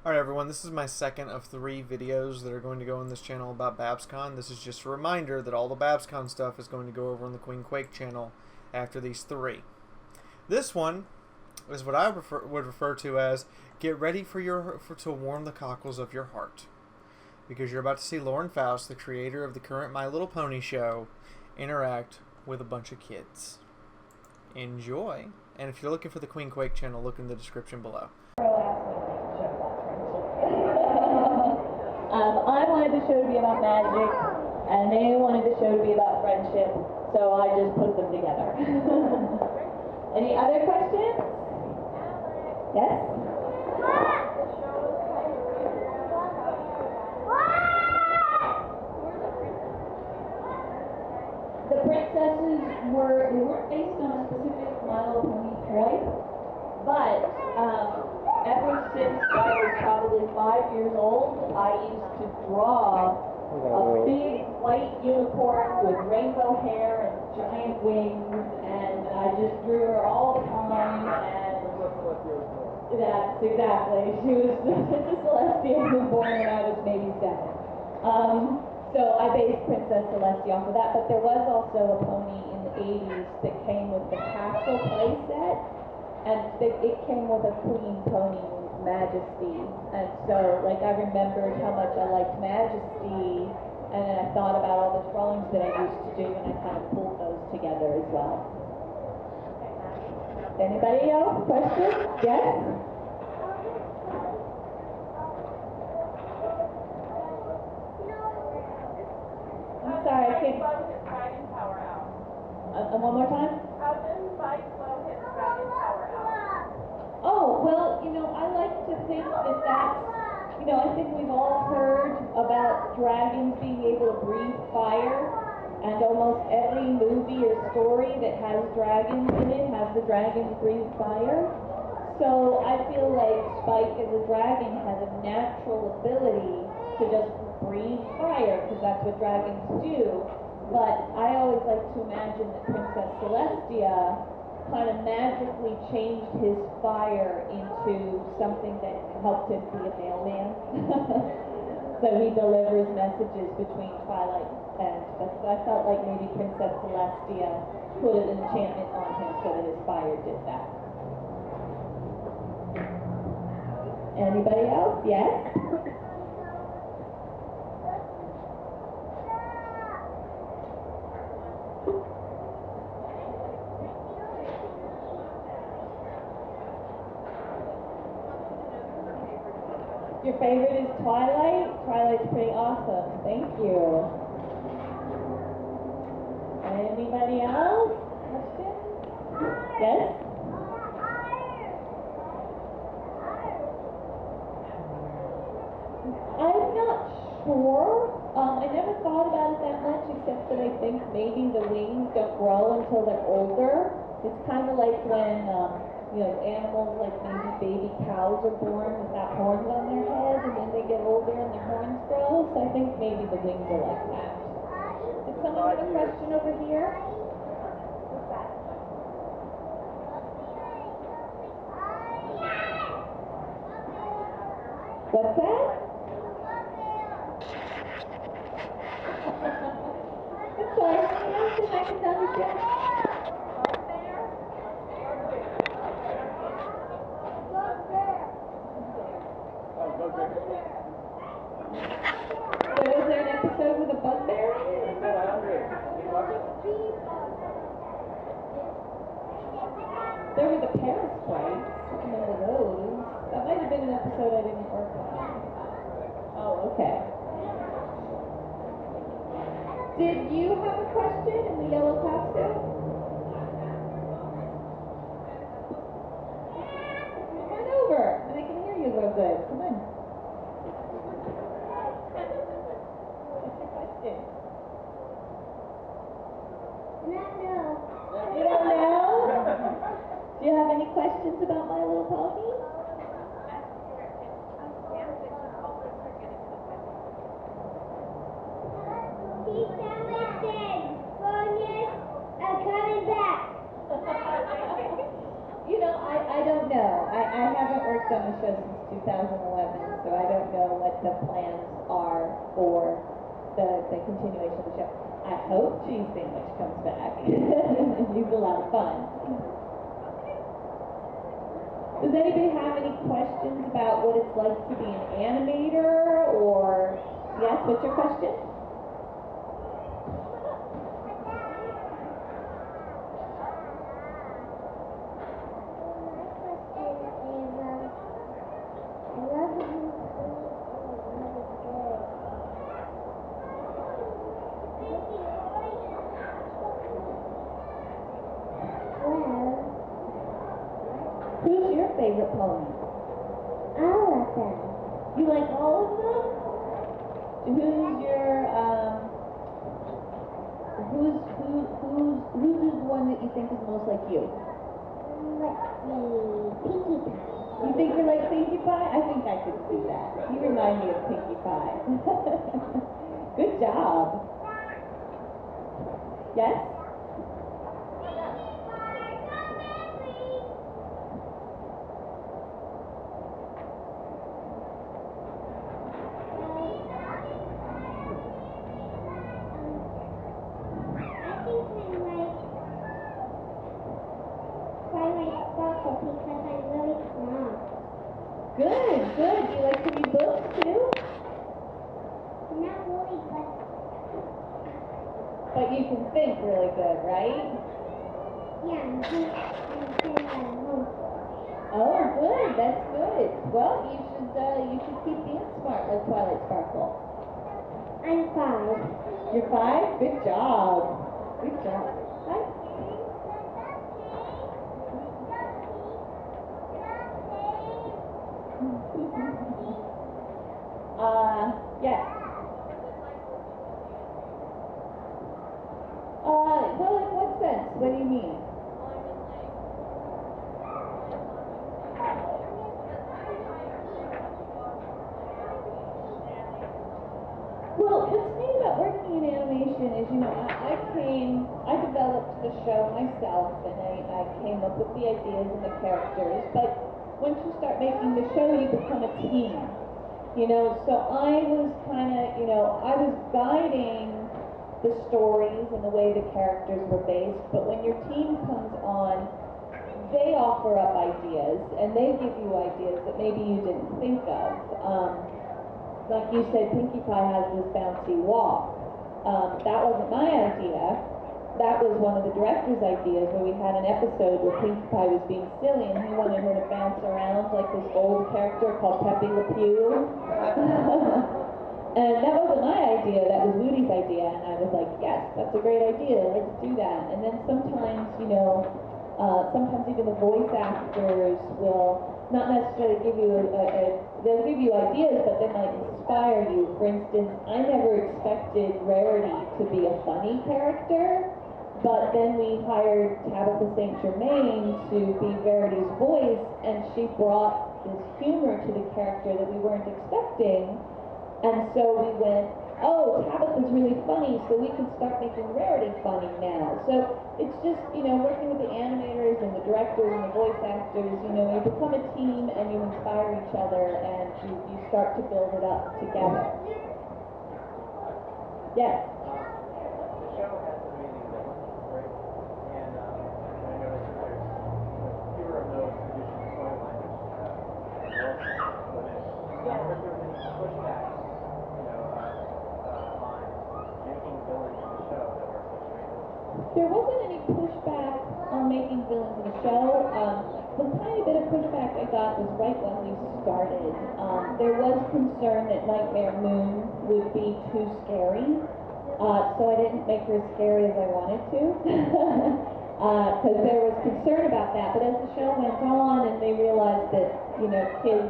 Alright everyone, this is my second of 3 videos that are going to go on this channel about Babscon. This is just a reminder that all the Babscon stuff is going to go over on the Queen Quake channel after these 3. This one is what I would refer to as get ready to warm the cockles of your heart. Because you're about to see Lauren Faust, the creator of the current My Little Pony show, interact with a bunch of kids. Enjoy! And if you're looking for the Queen Quake channel, look in the description below. I wanted the show to be about magic, and they wanted the show to be about friendship, so I just put them together. Any other questions? Yes? The princesses weren't based on a specific My Little Pony toy, but ever since I was probably 5 years old, I used to draw a big white unicorn with rainbow hair and giant wings, and I just drew her all the time, and that's exactly, she was Princess Celestia, who was born when I was maybe 7. So I based Princess Celestia off of that, but there was also a pony in the 80s that came with the Castle playset, and it came with a queen pony named Majesty. And so, like, I remembered how much I liked Majesty, and then I thought about all the drawings that I used to do, and I kind of pulled those together as well. Anybody else? Questions? Yes? I'm sorry, I can't. One more time? How does Spike blow his dragon power out? Oh, well, I like to think that that's, I think we've all heard about dragons being able to breathe fire, and almost every movie or story that has dragons in it has the dragons breathe fire. So I feel like Spike as a dragon has a natural ability to just breathe fire, because that's what dragons do. But I always like to imagine that Princess Celestia kind of magically changed his fire into something that helped him be a mailman. So he delivers messages between Twilight and But I felt like maybe Princess Celestia put an enchantment on him so that his fire did that. Anybody else? Yes? Your favorite is Twilight? Twilight's pretty awesome. Thank you. Anybody else? Questions? Yes? I'm not sure. I never thought about it that much, except that I think maybe the wings don't grow until they're older. It's kind of like when animals like maybe baby cows are born without horns on their head, and then they get older and their horns grow. So I think maybe the wings are like that. Did someone have a question over here? What's that? I'm sorry, anything I can understand? So is there an episode with a bugbear? There were the Paris sprites. I remember those. That might have been an episode I didn't work on. Oh, okay. Did you have a question in the yellow costume? Come on over, and I can hear you a little good. Come on. What's your question? You don't know? Do you have any questions about My Little Pony? I don't know. I haven't worked on the show since 2011, so I don't know what the plans are for the continuation of the show. I hope Cheese Sandwich comes back. He's a lot of fun. Does anybody have any questions about what it's like to be an animator, or yes, what's your question? Who's your favorite pony? All of them. You like all of them? Who's your who's the one that you think is most like you? Let's see, Pinkie Pie. You think you're like Pinkie Pie? I think I could see that. You remind me of Pinkie Pie. Good job. Yes? Good, good. Do you like to read books too? Not really, But you can think really good, right? yeah, I'm kind of Oh, good. That's good. Well, you should keep being smart like Twilight Sparkle. I'm 5. You're 5? Good job. Good job. Hi. Yes. Well, in what sense? What do you mean? Well, what's neat about working in animation is, I developed the show myself, and I came up with the ideas and the characters, but once you start making the show, you become a team. So I was I was guiding the stories and the way the characters were based, but when your team comes on, they offer up ideas, and they give you ideas that maybe you didn't think of. Like you said, Pinkie Pie has this bouncy walk. That wasn't my idea. That was one of the director's ideas, where we had an episode where Pinkie Pie was being silly and he wanted her to bounce around like this old character called Pepe Le Pew. And that wasn't my idea, that was Woody's idea, and I was like, yes, that's a great idea, let's do that. And then sometimes, sometimes even the voice actors will not necessarily give you they'll give you ideas, but they might inspire you. For instance, I never expected Rarity to be a funny character, but then we hired Tabitha St. Germain to be Rarity's voice, and she brought this humor to the character that we weren't expecting. And so we went, oh, Tabitha's really funny, so we can start making Rarity funny now. So it's just, working with the animators and the directors and the voice actors, you become a team and you inspire each other, and you start to build it up together. Yes? The show has amazing villains, right? And I noticed that there's fewer of those traditional storylines, but I wonder if there was any pushback on making villains in the show that were such great villains. There wasn't any pushback on making villains in the show. The tiny bit of pushback I got was right when we started. There was concern that Nightmare Moon would be too scary, so I didn't make her as scary as I wanted to, because there was concern about that. But as the show went on and they realized that, kids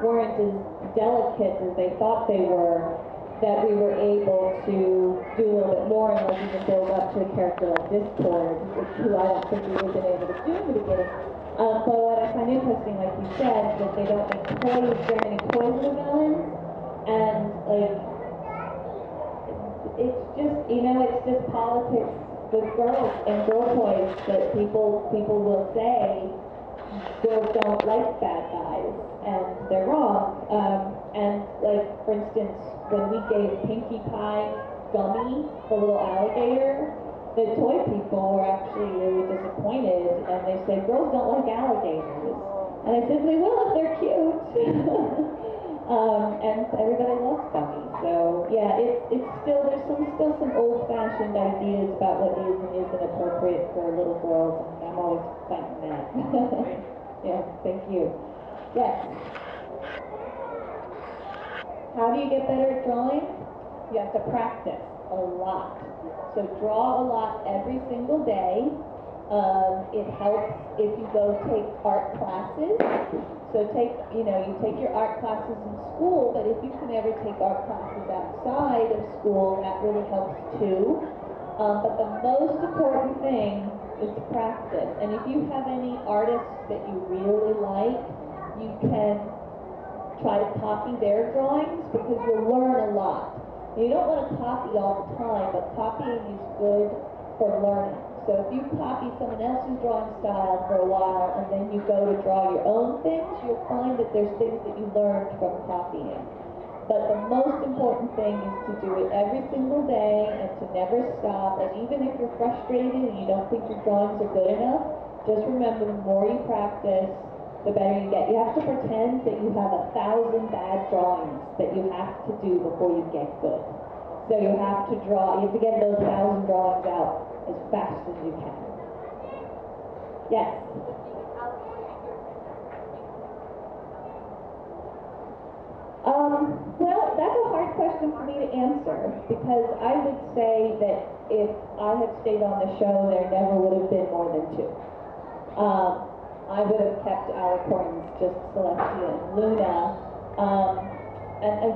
weren't as delicate as they thought they were, that we were able to do a little bit more and like even build up to a character like Discord, who I don't think we would have been able to do in the beginning. But what I find interesting, like you said, that they don't make very many toys of the villains, and it's just, it's just politics with girls and girl toys that people will say, girls don't like bad guys, and they're wrong. And like, for instance, when we gave Pinkie Pie Gummy, the little alligator, the toy people were actually really disappointed, and they said, girls don't like alligators. And I said, they will if they're cute. And everybody loves gummy. So yeah, it's still, there's still some old-fashioned ideas about what is and isn't appropriate for little girls, and I'm always fighting that. Yeah, thank you. Yes. How do you get better at drawing? You have to practice a lot. So draw a lot every single day. It helps if you go take art classes. So you take your art classes in school, but if you can ever take art classes outside of school, that really helps too. But the most important thing is to practice. And if you have any artists that you really like, you can try to copy their drawings, because you'll learn a lot. You don't want to copy all the time, but copying is good for learning. So if you copy someone else's drawing style for a while and then you go to draw your own things, you'll find that there's things that you learned from copying. But the most important thing is to do it every single day and to never stop. And even if you're frustrated and you don't think your drawings are good enough, just remember, the more you practice, the better you get. You have to pretend that you have 1,000 bad drawings that you have to do before you get good. So you have to get those 1,000 drawings out as fast as you can. Yes? Well, that's a hard question for me to answer, because I would say that if I had stayed on the show, there never would have been more than 2. I would have kept alicorns, just Celestia and Luna. And I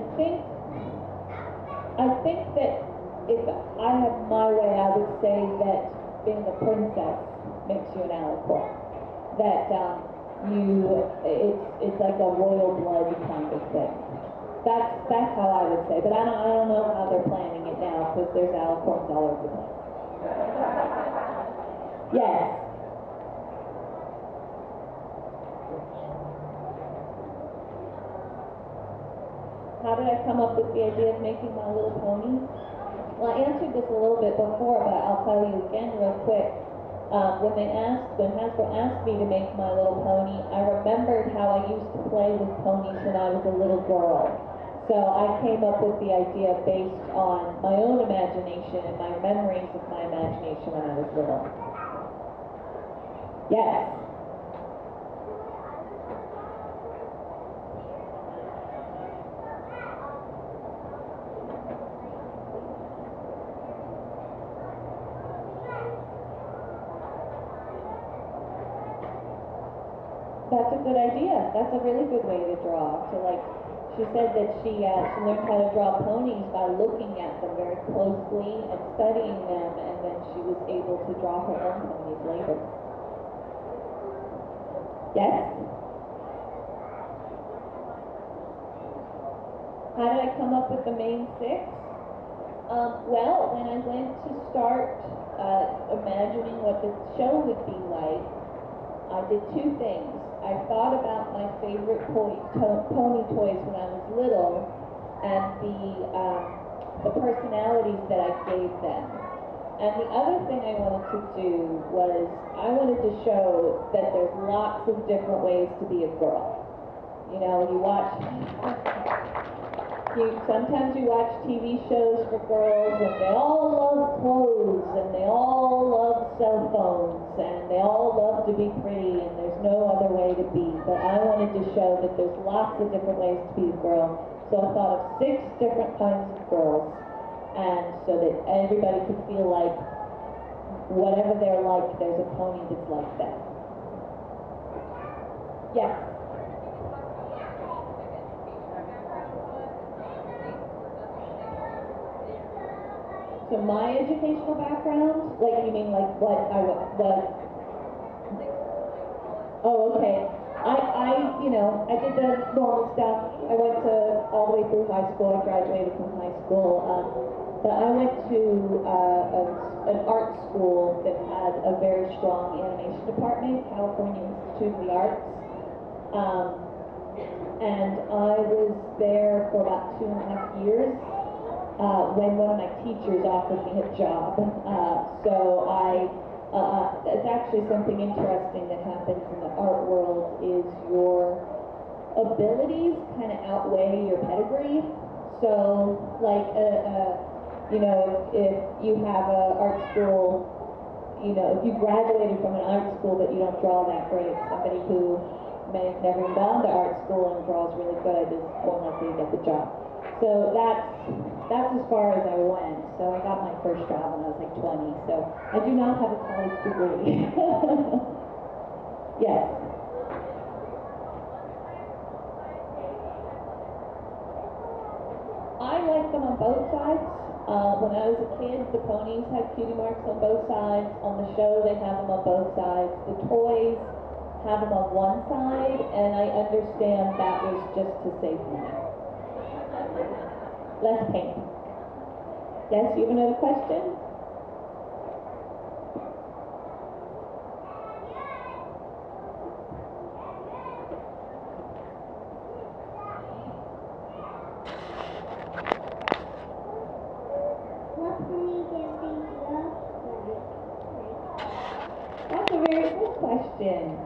think that if I had my way, I would say that being a princess makes you an alicorn. That it's like a royal blood kind of thing. That's how I would say. But I don't know how they're planning it now, because there's alicorns all over the place. Yes. How did I come up with the idea of making My Little Pony? Well, I answered this a little bit before, but I'll tell you again real quick. When Hasbro asked me to make My Little Pony, I remembered how I used to play with ponies when I was a little girl. So I came up with the idea based on my own imagination and my memories of my imagination when I was little. Yes? That's a good idea. That's a really good way to draw. She said that she learned how to draw ponies by looking at them very closely and studying them, and then she was able to draw her own ponies later. Yes? How did I come up with the main 6? Well, when I went to start imagining what the show would be like, I did 2 things. I thought about my favorite pony toys when I was little, and the personalities that I gave them. And the other thing I wanted to do was, I wanted to show that there's lots of different ways to be a girl. You know, sometimes you watch TV shows for girls, and they all love clothes, and they all love cell phones, and they all love to be pretty, and there's no other way to be. But I wanted to show that there's lots of different ways to be a girl. So I thought of 6 different kinds of girls, and so that everybody could feel like whatever they're like, there's a pony that's like that. Yes? So my educational background, you mean what? Oh, okay. you know, I did the normal stuff. I went to all the way through high school. I graduated from high school. But I went to an art school that had a very strong animation department, California Institute of the Arts. And I was there for about 2.5 years when one of my teachers offered me a job. It's actually something interesting that happens in the art world is your abilities kind of outweigh your pedigree. So, like, you know, if you have an art school, you know, if you graduated from an art school but you don't draw that great, somebody who may have never gone to art school and draws really good is more likely to get the job. So that's as far as I went. So I got my first job when I was like 20. So I do not have a college degree. Yes. I like them on both sides. When I was a kid, the ponies had cutie marks on both sides. On the show, they have them on both sides. The toys have them on one side, and I understand that was just to save money. Less paint. Yes, you have another question? What pony do you think you love? That's a very good question.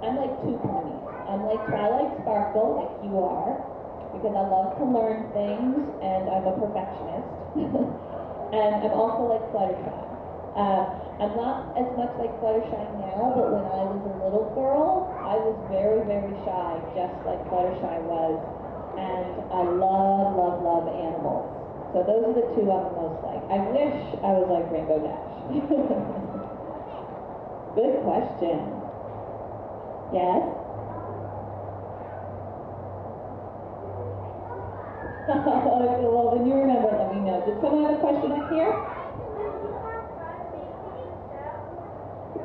I'm like two ponies. I'm like Twilight Sparkle, like you are, because I love to learn things and I'm a perfectionist. And I'm also like Fluttershy. I'm not as much like Fluttershy now, but when I was a little girl, I was very, very shy, just like Fluttershy was. And I love, love, love animals. So those are the two I'm the most like. I wish I was like Rainbow Dash. Good question. Yes? Well, when you remember, let me know. Did someone have a question up here?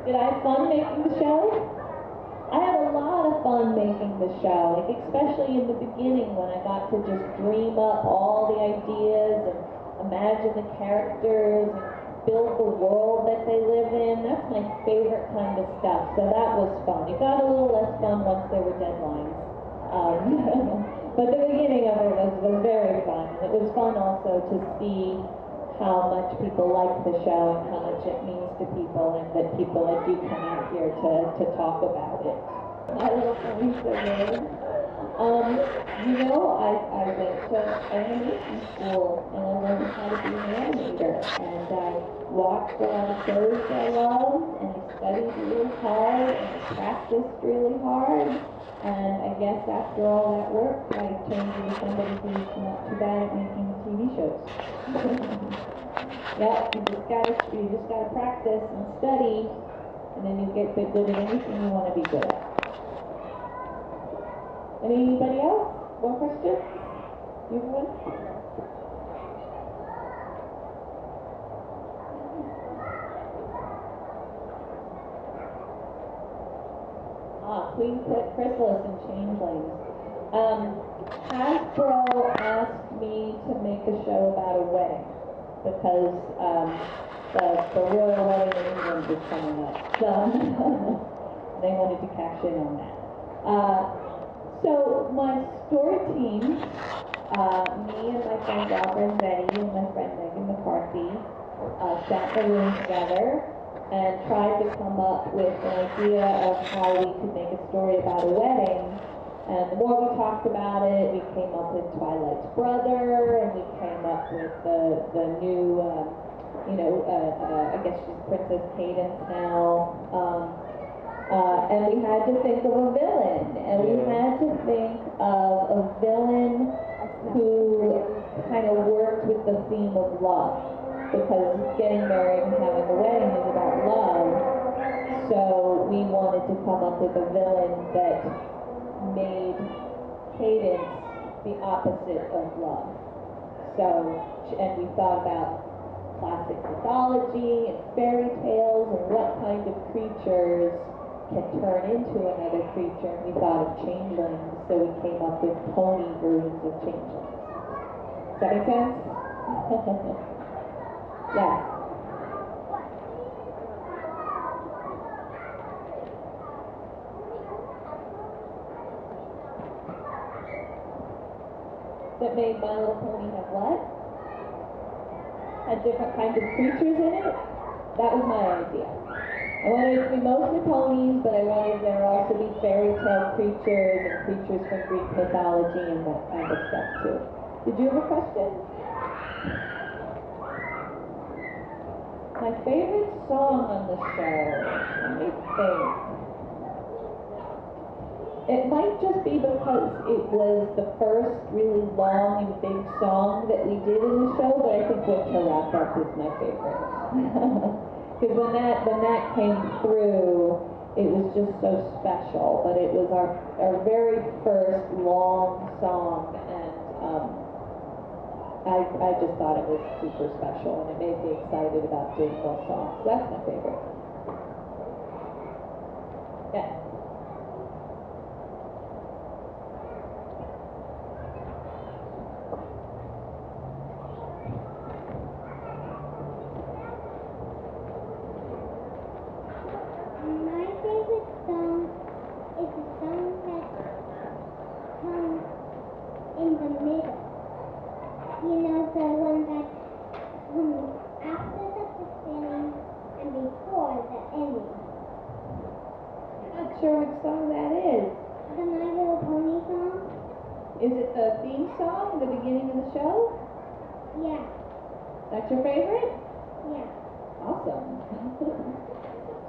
Did I have fun making the show? I had a lot of fun making the show, like especially in the beginning when I got to just dream up all the ideas and imagine the characters and build the world that they live in. That's my favorite kind of stuff, so that was fun. It got a little less fun once there were deadlines. But the beginning of it was very fun. It was fun also to see how much people like the show and how much it means to people, and that people like you come out here to talk about it. My little pony so good. You know, I went to animation school and I learned how to be an animator, and I watched a lot of shows that I loved, and I studied really hard and I practiced really hard, and I guess after all that work I turned into somebody who's not too bad at making TV shows. Yep, you just gotta practice and study, and then you get good at anything you want to be good at. Anybody else? One question? You have one? Queen Chrysalis and Changelings. Hasbro asked me to make a show about a wedding, because the royal wedding in England is coming up. So they wanted to cash in on that. So my story team, me and my friend Barbara Zetti and my friend Megan McCarthy, sat in a room together and tried to come up with an idea of how we could make a story about a wedding. And the more we talked about it, we came up with Twilight's brother, and we came up with the new, I guess she's Princess Cadence now. And we had to think of a villain, and we had to think of a villain who kind of worked with the theme of love, because getting married and having a wedding is about love. So we wanted to come up with a villain that made Cadence the opposite of love. So, and we thought about classic mythology and fairy tales and what kind of creatures can turn into another creature. We thought of changelings, so we came up with pony versions of changelings. Does that make sense? Yes. That made My Little Pony have what? Had different kinds of creatures in it? That was my idea. I wanted it to be mostly ponies, but I wanted there also to be fairy tale creatures and creatures from Greek mythology and that kind of stuff too. Did you have a question? My favorite song on the show, let me think. It might just be because it was the first really long and big song that we did in the show, but I think Winter Wrap Up is my favorite. Because when that came through, it was just so special. But it was our very first long song, and I just thought it was super special, and it made me excited about doing those songs. So that's my favorite. Yeah. My favorite song is a song that comes in the middle. You know, the one that comes after the beginning and before the ending. Not sure which song that is. The My Little Pony song? Is it the theme song, the beginning of the show? Yeah, That's your favorite? yeah. Awesome.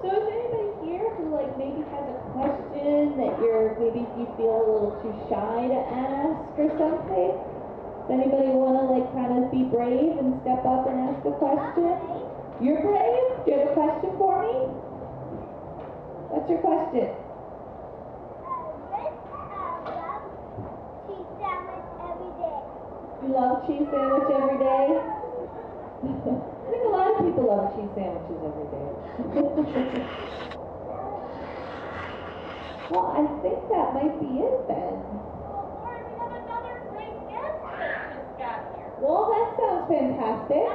So is there anybody here who like maybe has a question that maybe you feel a little too shy to ask or something? Does anybody want to like kind of be brave and step up and ask a question? You're brave? Do you have a question for me? What's your question? You love cheese sandwich every day? I think a lot of people love cheese sandwiches every day. Well, I think that might be it then. Well, Lauren, we have another great guest that just got here. Well, that sounds fantastic.